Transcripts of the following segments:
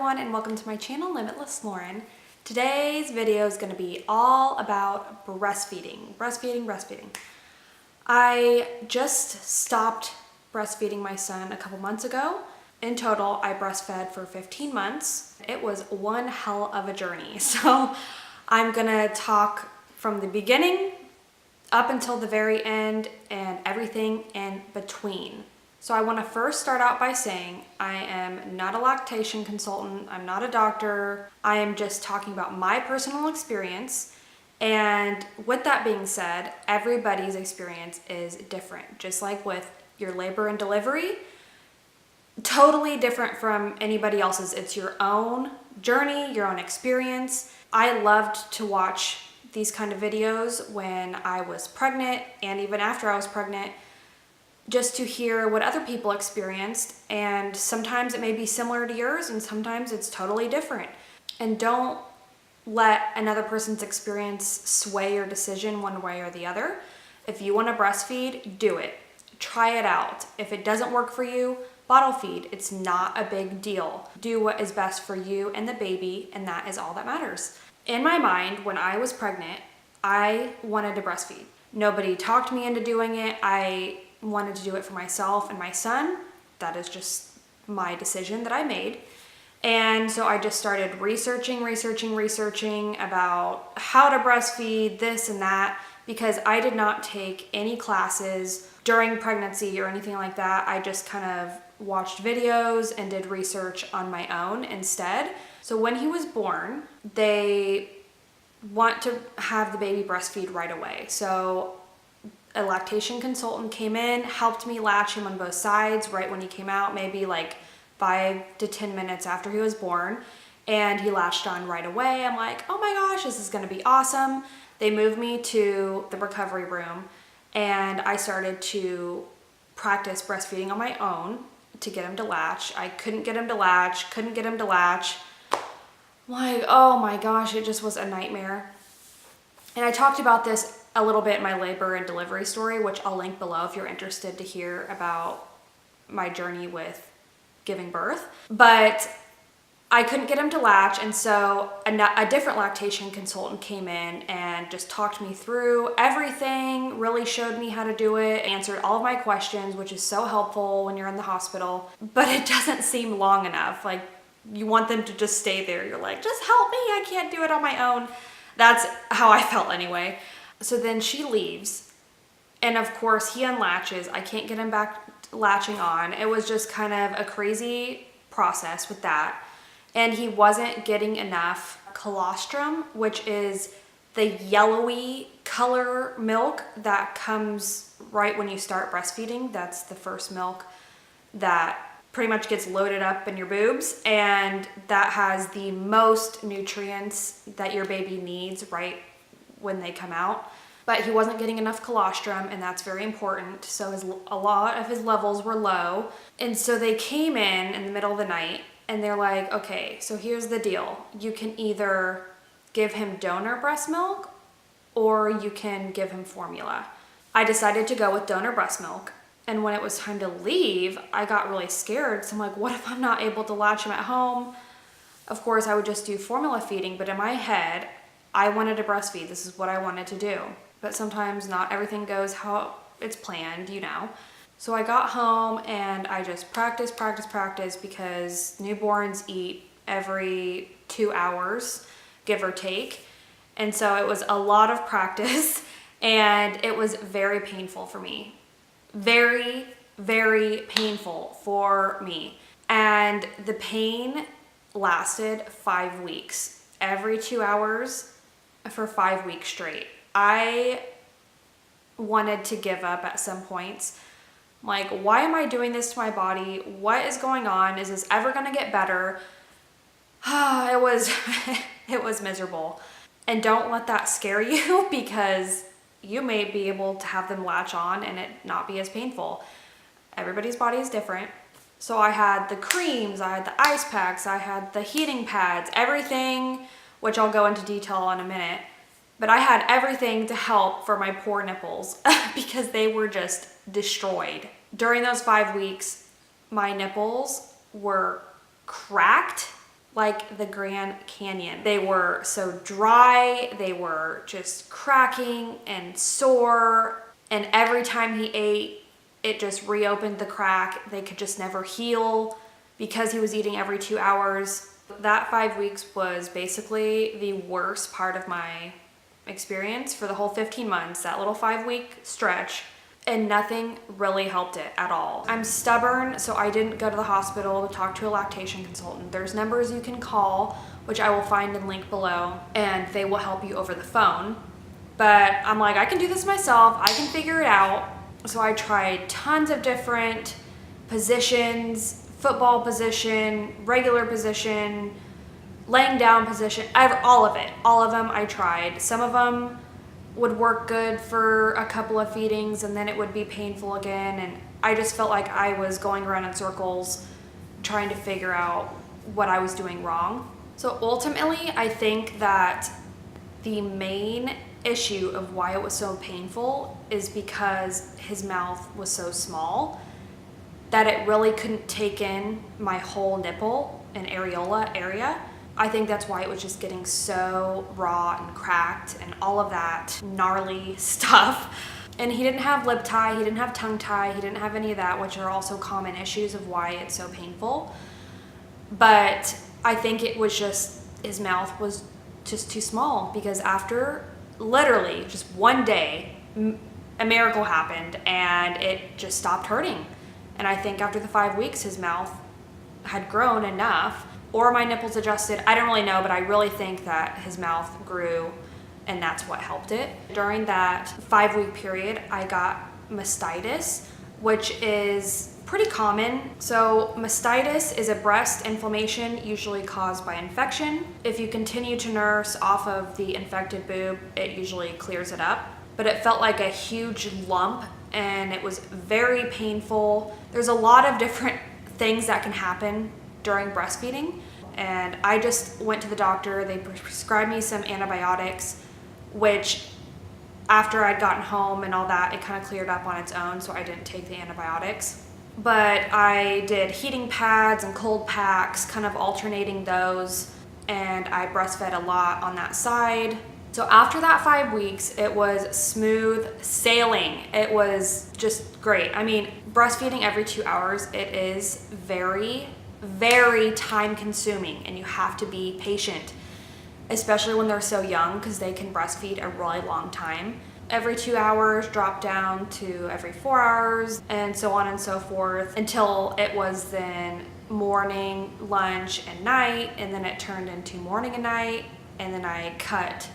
everyone, and welcome to my channel, Limitless Lauren. Today's video is going to be all about breastfeeding. I just stopped breastfeeding my son a couple months ago. In total, I breastfed for 15 months. It was one hell of a journey. So I'm going to talk from the beginning up until the very end and everything in between. So I want to first start out by saying I am not a lactation consultant. I'm not a doctor. I am just talking about my personal experience. And with that being said, everybody's experience is different. Just like with your labor and delivery, totally different from anybody else's. It's your own journey, your own experience. I loved to watch these kind of videos when I was pregnant and even after I was pregnant, just to hear what other people experienced. And sometimes it may be similar to yours and sometimes it's totally different. And don't let another person's experience sway your decision one way or the other. If you want to breastfeed, do it. Try it out. If it doesn't work for you, bottle feed. It's not a big deal. Do what is best for you and the baby, and that is all that matters. In my mind, when I was pregnant, I wanted to breastfeed. Nobody talked me into doing it. I wanted to do it for myself and my son. That is just my decision that I made. And so I just started researching about how to breastfeed, this and that, because I did not take any classes during pregnancy or anything like that. I just kind of watched videos and did research on my own instead. So when he was born, they want to have the baby breastfeed right away. So a lactation consultant came in, helped me latch him on both sides right when he came out, maybe like 5 to 10 minutes after he was born, and he latched on right away. I'm like, oh my gosh, this is gonna be awesome. They moved me to the recovery room and I started to practice breastfeeding on my own to get him to latch. I couldn't get him to latch. I'm like, oh my gosh, it just was a nightmare. And I talked about this a little bit in my labor and delivery story, which I'll link below if you're interested to hear about my journey with giving birth. But I couldn't get him to latch, and so a different lactation consultant came in and just talked me through everything, really showed me how to do it, answered all of my questions, which is so helpful when you're in the hospital. But it doesn't seem long enough. Like, you want them to just stay there. You're like, just help me, I can't do it on my own. That's how I felt anyway. So then she leaves, and of course he unlatches. I can't get him back latching on. It was just kind of a crazy process with that. And he wasn't getting enough colostrum, which is the yellowy color milk that comes right when you start breastfeeding. That's the first milk that pretty much gets loaded up in your boobs, and that has the most nutrients that your baby needs right when they come out. But he wasn't getting enough colostrum, and that's very important. So a lot of his levels were low. And so they came in the middle of the night and they're like, okay, so here's the deal. You can either give him donor breast milk or you can give him formula. I decided to go with donor breast milk. And when it was time to leave, I got really scared. So I'm like, what if I'm not able to latch him at home? Of course, I would just do formula feeding, but in my head, I wanted to breastfeed. This is what I wanted to do. But sometimes not everything goes how it's planned, you know. So I got home and I just practiced because newborns eat every 2 hours, give or take. And so it was a lot of practice and it was very painful for me. Very, very painful for me. And the pain lasted 5 weeks, every 2 hours for 5 weeks straight. I wanted to give up at some points. Like, why am I doing this to my body? What is going on? Is this ever gonna get better? It was miserable. And don't let that scare you, because you may be able to have them latch on and it not be as painful. Everybody's body is different. So I had the creams, I had the ice packs, I had the heating pads, everything, which I'll go into detail in a minute. But I had everything to help for my poor nipples because they were just destroyed. During those 5 weeks, my nipples were cracked like the Grand Canyon. They were so dry, they were just cracking and sore, and every time he ate, it just reopened the crack. They could just never heal because he was eating every 2 hours. That 5 weeks was basically the worst part of my experience for the whole 15 months, that little 5-week stretch, and nothing really helped it at all. I'm stubborn, so I didn't go to the hospital to talk to a lactation consultant. There's numbers you can call, which I will find and link below, and they will help you over the phone. But I'm like, I can do this myself, I can figure it out. So I tried tons of different positions, football position, regular position, laying down position, all of it. All of them I tried. Some of them would work good for a couple of feedings and then it would be painful again. And I just felt like I was going around in circles trying to figure out what I was doing wrong. So ultimately, I think that the main issue of why it was so painful is because his mouth was so small that it really couldn't take in my whole nipple and areola area. I think that's why it was just getting so raw and cracked and all of that gnarly stuff. And he didn't have lip tie, he didn't have tongue tie, he didn't have any of that, which are also common issues of why it's so painful. But I think it was just, his mouth was just too small, because after literally just one day, a miracle happened and it just stopped hurting. And I think after the 5 weeks, his mouth had grown enough, or my nipples adjusted. I don't really know, but I really think that his mouth grew and that's what helped it. During that 5-week period, I got mastitis, which is pretty common. So mastitis is a breast inflammation usually caused by infection. If you continue to nurse off of the infected boob, it usually clears it up. But it felt like a huge lump and it was very painful. There's a lot of different things that can happen during breastfeeding. And I just went to the doctor. They prescribed me some antibiotics, which after I'd gotten home and all that, it kind of cleared up on its own, so I didn't take the antibiotics. But I did heating pads and cold packs, kind of alternating those, and I breastfed a lot on that side. So after that 5 weeks, it was smooth sailing. It was just great. I mean, breastfeeding every 2 hours, it is very, very time consuming, and you have to be patient, especially when they're so young, because they can breastfeed a really long time. Every 2 hours, drop down to every 4 hours, and so on and so forth, until it was then morning, lunch, and night, and then it turned into morning and night, and then I cut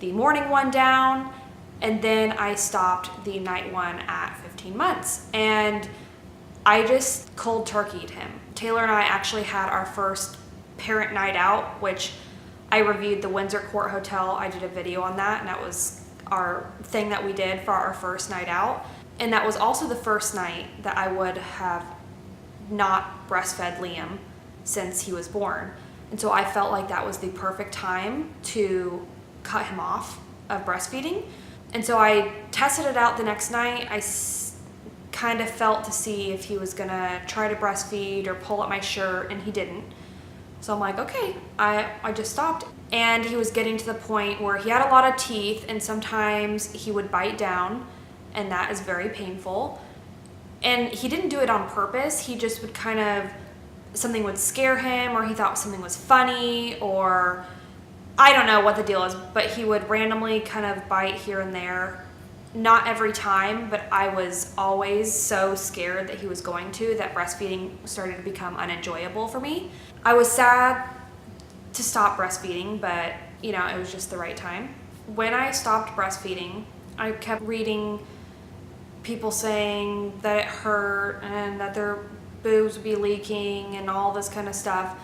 the morning one down, and then I stopped the night one at 15 months. And I just cold turkeyed him. Taylor and I actually had our first parent night out, which I reviewed the Windsor Court Hotel. I did a video on that, and that was our thing that we did for our first night out. And that was also the first night that I would have not breastfed Liam since he was born. And so I felt like that was the perfect time to cut him off of breastfeeding. And so I tested it out the next night. I kind of felt to see if he was gonna try to breastfeed or pull up my shirt, and he didn't. So I'm like, okay, I just stopped. And he was getting to the point where he had a lot of teeth, and sometimes he would bite down, and that is very painful. And he didn't do it on purpose. He just would kind of, something would scare him, or he thought something was funny, or I don't know what the deal is, but he would randomly kind of bite here and there. Not every time, but I was always so scared that he was going to, that breastfeeding started to become unenjoyable for me. I was sad to stop breastfeeding, but you know, it was just the right time. When I stopped breastfeeding, I kept reading people saying that it hurt and that their boobs would be leaking and all this kind of stuff,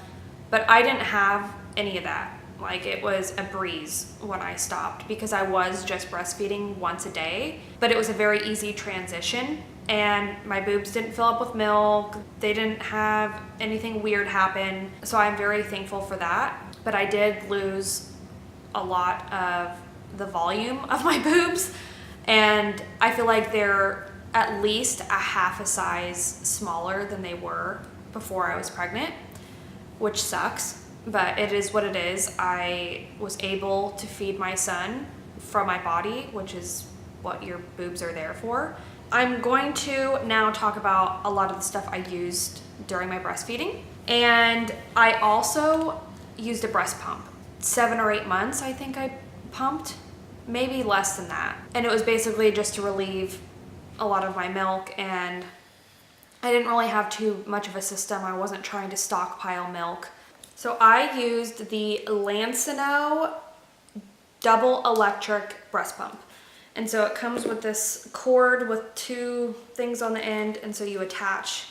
but I didn't have any of that. Like, it was a breeze when I stopped, because I was just breastfeeding once a day, but it was a very easy transition, and my boobs didn't fill up with milk. They didn't have anything weird happen. So I'm very thankful for that. But I did lose a lot of the volume of my boobs, and I feel like they're at least a half a size smaller than they were before I was pregnant, which sucks. but it is what it is. I was able to feed my son from my body, which is what your boobs are there for. I'm going to now talk about a lot of the stuff I used during my breastfeeding. And I also used a breast pump. 7 or 8 months, I think I pumped, maybe less than that. And it was basically just to relieve a lot of my milk, and I didn't really have too much of a system. I wasn't trying to stockpile milk. So I used the Lansinoh double electric breast pump. And so it comes with this cord with 2 things on the end, and so you attach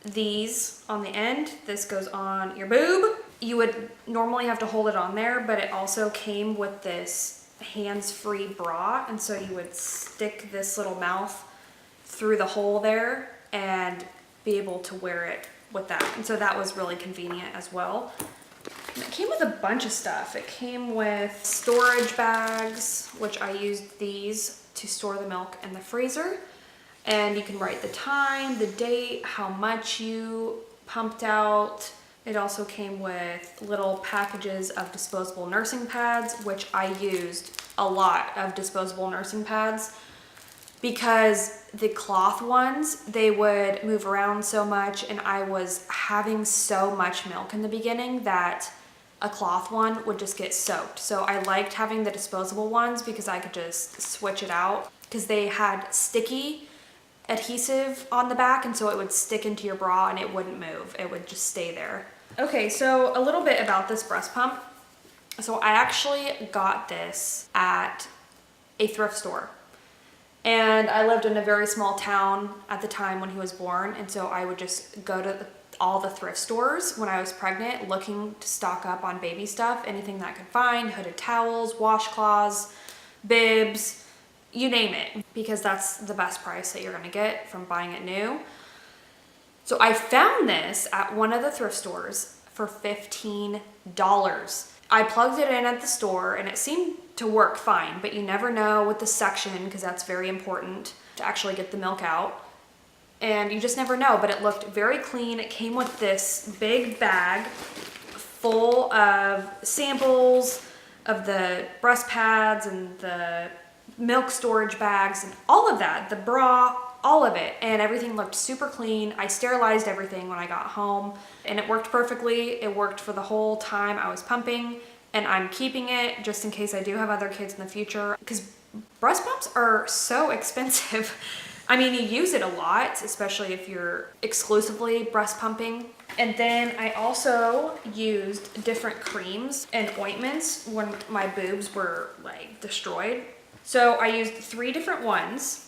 these on the end. This goes on your boob. You would normally have to hold it on there, but it also came with this hands-free bra, and so you would stick this little mouth through the hole there and be able to wear it with that. And so that was really convenient as well. And it came with a bunch of stuff. It came with storage bags, which I used these to store the milk in the freezer. And you can write the time, the date, how much you pumped out. It also came with little packages of disposable nursing pads, which I used a lot of disposable nursing pads because the cloth ones, they would move around so much, and I was having so much milk in the beginning that a cloth one would just get soaked. So I liked having the disposable ones because I could just switch it out, because they had sticky adhesive on the back, and so it would stick into your bra and it wouldn't move. It would just stay there. Okay, so a little bit about this breast pump. So I actually got this at a thrift store. And I lived in a very small town at the time when he was born, and so I would just go to all the thrift stores when I was pregnant looking to stock up on baby stuff, anything that I could find, hooded towels, washcloths, bibs, you name it, because that's the best price that you're gonna get from buying it new. So I found this at one of the thrift stores for $15. I plugged it in at the store and it seemed to work fine, but you never know with the suction, because that's very important to actually get the milk out. And you just never know, but it looked very clean. It came with this big bag full of samples of the breast pads and the milk storage bags and all of that, the bra, all of it, and everything looked super clean. I sterilized everything when I got home, and it worked perfectly. It worked for the whole time I was pumping, and I'm keeping it just in case I do have other kids in the future, because breast pumps are so expensive. I mean, you use it a lot, especially if you're exclusively breast pumping. And then I also used different creams and ointments when my boobs were like destroyed. So I used 3 different ones.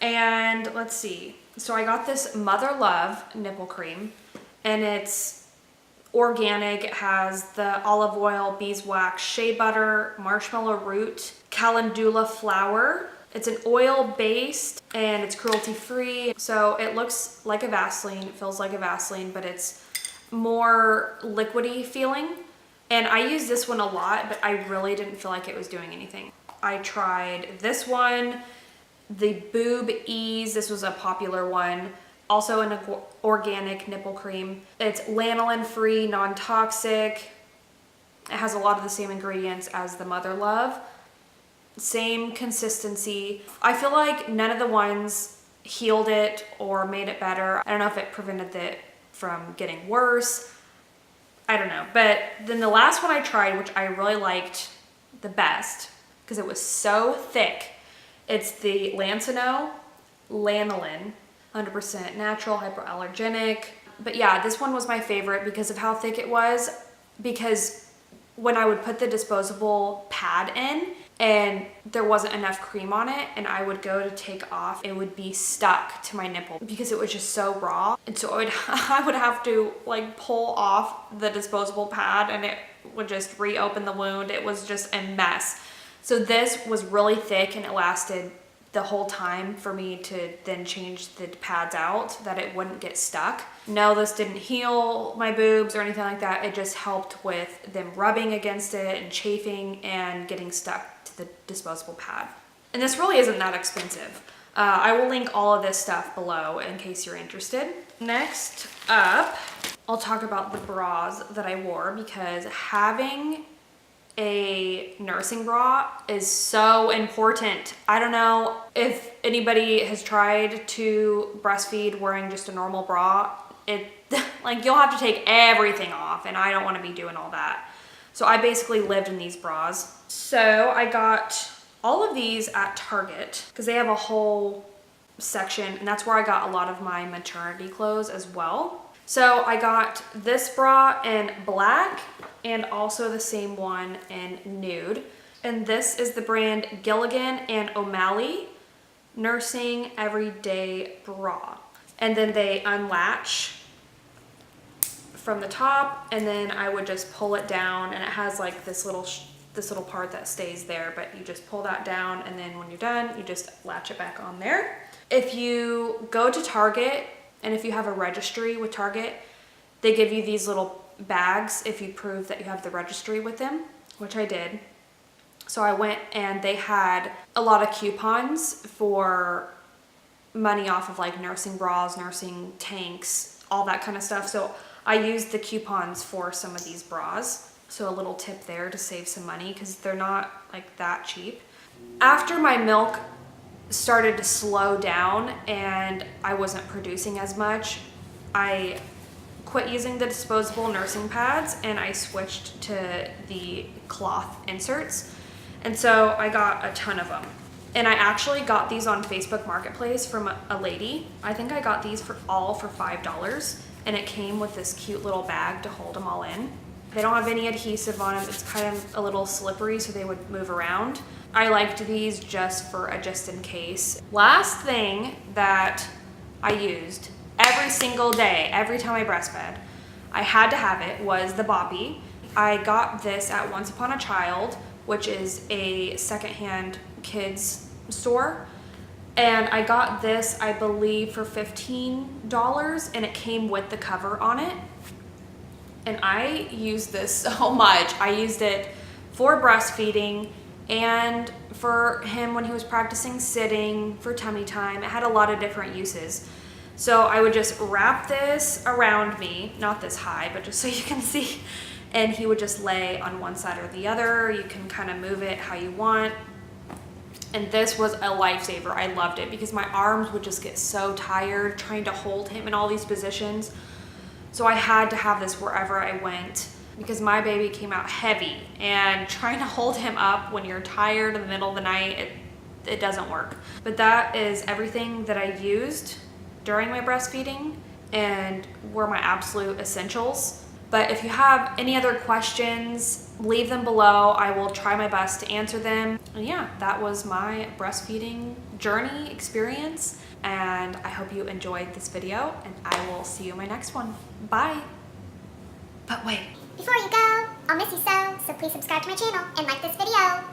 And let's see. So I got this Motherlove nipple cream, and it's organic. It has the olive oil, beeswax, shea butter, marshmallow root, calendula flower. It's an oil based and it's cruelty free. So it looks like a Vaseline, it feels like a Vaseline, but it's more liquidy feeling. And I use this one a lot, but I really didn't feel like it was doing anything. I tried this one, the Boobease, this was a popular one. Also an organic nipple cream. It's lanolin free, non-toxic. It has a lot of the same ingredients as the Motherlove. Same consistency. I feel like none of the ones healed it or made it better. I don't know if it prevented it from getting worse. I don't know. But then the last one I tried, which I really liked the best because it was so thick, it's the Lansinoh Lanolin, 100% natural, hypoallergenic. But yeah, this one was my favorite because of how thick it was, because when I would put the disposable pad in and there wasn't enough cream on it and I would go to take off, it would be stuck to my nipple because it was just so raw. And so I would have to like pull off the disposable pad and it would just reopen the wound. It was just a mess. So this was really thick and it lasted the whole time for me to then change the pads out that it wouldn't get stuck. No, this didn't heal my boobs or anything like that. It just helped with them rubbing against it and chafing and getting stuck to the disposable pad. And this really isn't that expensive. I will link all of this stuff below in case you're interested. Next up, I'll talk about the bras that I wore, because having a nursing bra is so important. I don't know if anybody has tried to breastfeed wearing just a normal bra. Like, you'll have to take everything off, and I don't want to be doing all that. So I basically lived in these bras. So I got all of these at Target because they have a whole section, and that's where I got a lot of my maternity clothes as well. So I got this bra in black and also the same one in nude. And this is the brand Gilligan and O'Malley Nursing Everyday Bra. And then they unlatch from the top, and then I would just pull it down, and it has like this little part that stays there, but you just pull that down, and then when you're done, you just latch it back on there. If you go to Target, and if you have a registry with Target, they give you these little bags if you prove that you have the registry with them, which I did. So I went, and they had a lot of coupons for money off of like nursing bras, nursing tanks, all that kind of stuff. So I used the coupons for some of these bras. So a little tip there to save some money, because they're not like that cheap. After my milk started to slow down and I wasn't producing as much, I quit using the disposable nursing pads and I switched to the cloth inserts. And so I got a ton of them. And I actually got these on Facebook Marketplace from a lady. I think I got these for $5, and it came with this cute little bag to hold them all in. They don't have any adhesive on them. It's kind of a little slippery, so they would move around. I liked these just for a just in case. Last thing that I used every single day, every time I breastfed, I had to have it, was the Boppy. I got this at Once Upon a Child, which is a secondhand kids store. And I got this, I believe, for $15, and it came with the cover on it. And I used this so much. I used it for breastfeeding and for him when he was practicing sitting, for tummy time. It had a lot of different uses. So I would just wrap this around me, not this high, but just so you can see. And he would just lay on one side or the other. You can kind of move it how you want. And this was a lifesaver. I loved it because my arms would just get so tired trying to hold him in all these positions. So I had to have this wherever I went, because my baby came out heavy, and trying to hold him up when you're tired in the middle of the night, it doesn't work. But that is everything that I used during my breastfeeding and were my absolute essentials. But if you have any other questions, leave them below. I will try my best to answer them. And yeah, that was my breastfeeding journey experience. And I hope you enjoyed this video, and I will see you in my next one. Bye. But wait. Before you go, I'll miss you so please subscribe to my channel and like this video.